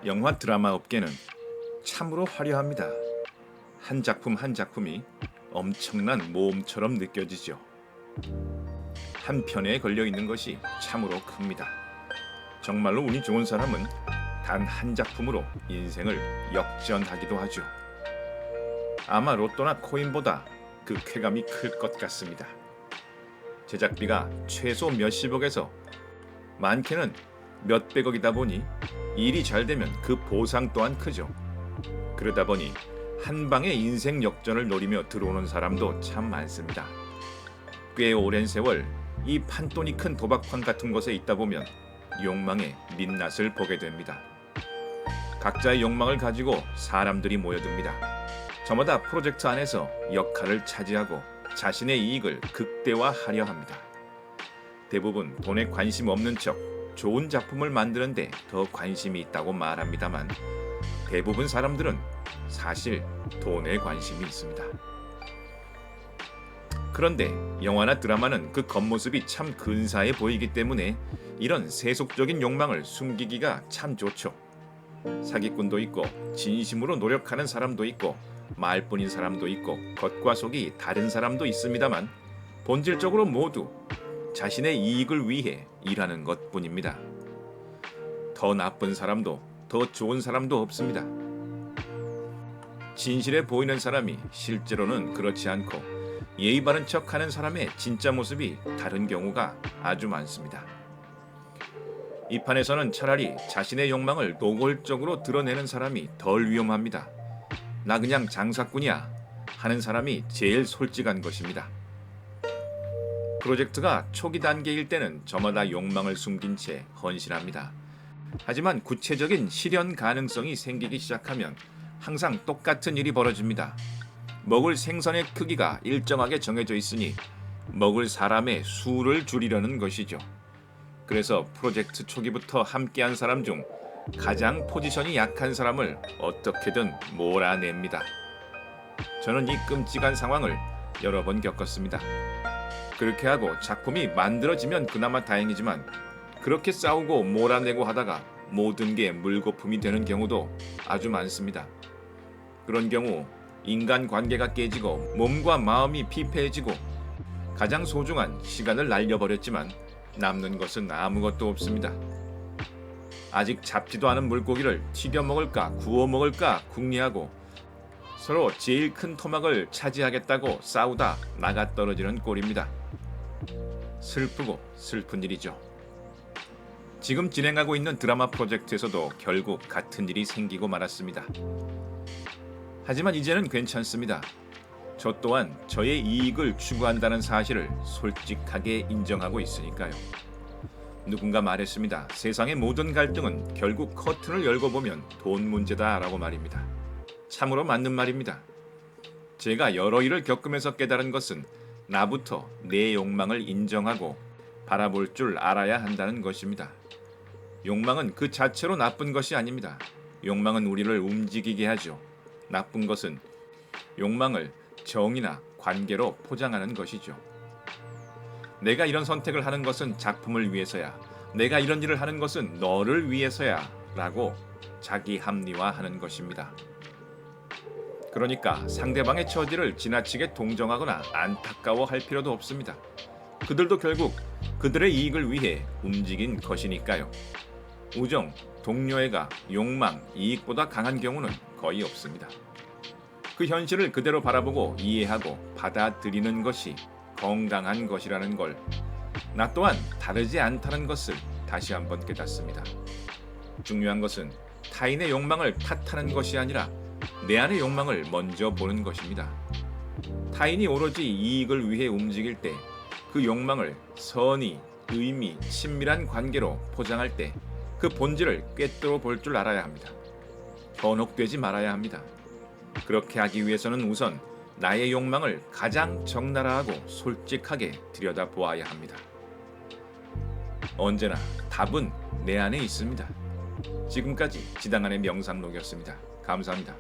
영화 드라마 업계는 참으로 화려합니다. 한 작품 한 작품이 엄청난 모험처럼 느껴지죠. 한 편에 걸려 있는 것이 참으로 큽니다. 정말로 운이 좋은 사람은 단 한 작품으로 인생을 역전하기도 하죠. 아마 로또나 코인보다 그 쾌감이 클 것 같습니다. 제작비가 최소 몇십억에서 많게는 몇백억이다 보니 일이 잘 되면 그 보상 또한 크죠. 그러다 보니 한 방에 인생 역전을 노리며 들어오는 사람도 참 많습니다. 꽤 오랜 세월 이 판돈이 큰 도박판 같은 곳에 있다 보면 욕망의 민낯을 보게 됩니다. 각자의 욕망을 가지고 사람들이 모여듭니다. 저마다 프로젝트 안에서 역할을 차지하고 자신의 이익을 극대화하려 합니다. 대부분 돈에 관심 없는 척 좋은 작품을 만드는데 더 관심이 있다고 말합니다만 대부분 사람들은 사실 돈에 관심이 있습니다. 그런데 영화나 드라마는 그 겉모습이 참 근사해 보이기 때문에 이런 세속적인 욕망을 숨기기가 참 좋죠. 사기꾼도 있고 진심으로 노력하는 사람도 있고 말뿐인 사람도 있고 겉과 속이 다른 사람도 있습니다만 본질적으로 모두 자신의 이익을 위해 일하는 것뿐입니다. 더 나쁜 사람도 더 좋은 사람도 없습니다. 진실해 보이는 사람이 실제로는 그렇지 않고 예의 바른 척하는 사람의 진짜 모습이 다른 경우가 아주 많습니다. 이 판에서는 차라리 자신의 욕망을 노골적으로 드러내는 사람이 덜 위험합니다. 나 그냥 장사꾼이야 하는 사람이 제일 솔직한 것입니다. 프로젝트가 초기 단계일 때는 저마다 욕망을 숨긴 채 헌신합니다. 하지만 구체적인 실현 가능성이 생기기 시작하면 항상 똑같은 일이 벌어집니다. 먹을 생선의 크기가 일정하게 정해져 있으니 먹을 사람의 수를 줄이려는 것이죠. 그래서 프로젝트 초기부터 함께한 사람 중 가장 포지션이 약한 사람을 어떻게든 몰아냅니다. 저는 이 끔찍한 상황을 여러 번 겪었습니다. 그렇게 하고 작품이 만들어지면 그나마 다행이지만 그렇게 싸우고 몰아내고 하다가 모든 게 물거품이 되는 경우도 아주 많습니다. 그런 경우 인간관계가 깨지고 몸과 마음이 피폐해지고 가장 소중한 시간을 날려버렸지만 남는 것은 아무것도 없습니다. 아직 잡지도 않은 물고기를 튀겨 먹을까 구워 먹을까 궁리하고 서로 제일 큰 토막을 차지하겠다고 싸우다 나가떨어지는 꼴입니다. 슬프고 슬픈 일이죠. 지금 진행하고 있는 드라마 프로젝트에서도 결국 같은 일이 생기고 말았습니다. 하지만 이제는 괜찮습니다. 저 또한 저의 이익을 추구한다는 사실을 솔직하게 인정하고 있으니까요. 누군가 말했습니다. 세상의 모든 갈등은 결국 커튼을 열고 보면 돈 문제다라고 말입니다. 참으로 맞는 말입니다. 제가 여러 일을 겪으면서 깨달은 것은 나부터 내 욕망을 인정하고 바라볼 줄 알아야 한다는 것입니다. 욕망은 그 자체로 나쁜 것이 아닙니다. 욕망은 우리를 움직이게 하죠. 나쁜 것은 욕망을 정이나 관계로 포장하는 것이죠. 내가 이런 선택을 하는 것은 작품을 위해서야. 내가 이런 일을 하는 것은 너를 위해서야 라고 자기 합리화하는 것입니다. 그러니까 상대방의 처지를 지나치게 동정하거나 안타까워할 필요도 없습니다. 그들도 결국 그들의 이익을 위해 움직인 것이니까요. 우정, 동료애가 욕망, 이익보다 강한 경우는 거의 없습니다. 그 현실을 그대로 바라보고 이해하고 받아들이는 것이 건강한 것이라는 걸 나 또한 다르지 않다는 것을 다시 한번 깨닫습니다. 중요한 것은 타인의 욕망을 탓하는 것이 아니라 내 안의 욕망을 먼저 보는 것입니다. 타인이 오로지 이익을 위해 움직일 때 그 욕망을 선의, 의미, 친밀한 관계로 포장할 때 그 본질을 꿰뚫어 볼 줄 알아야 합니다. 현혹되지 말아야 합니다. 그렇게 하기 위해서는 우선 나의 욕망을 가장 적나라하고 솔직하게 들여다보아야 합니다. 언제나 답은 내 안에 있습니다. 지금까지 지당한의 명상록이었습니다. 감사합니다.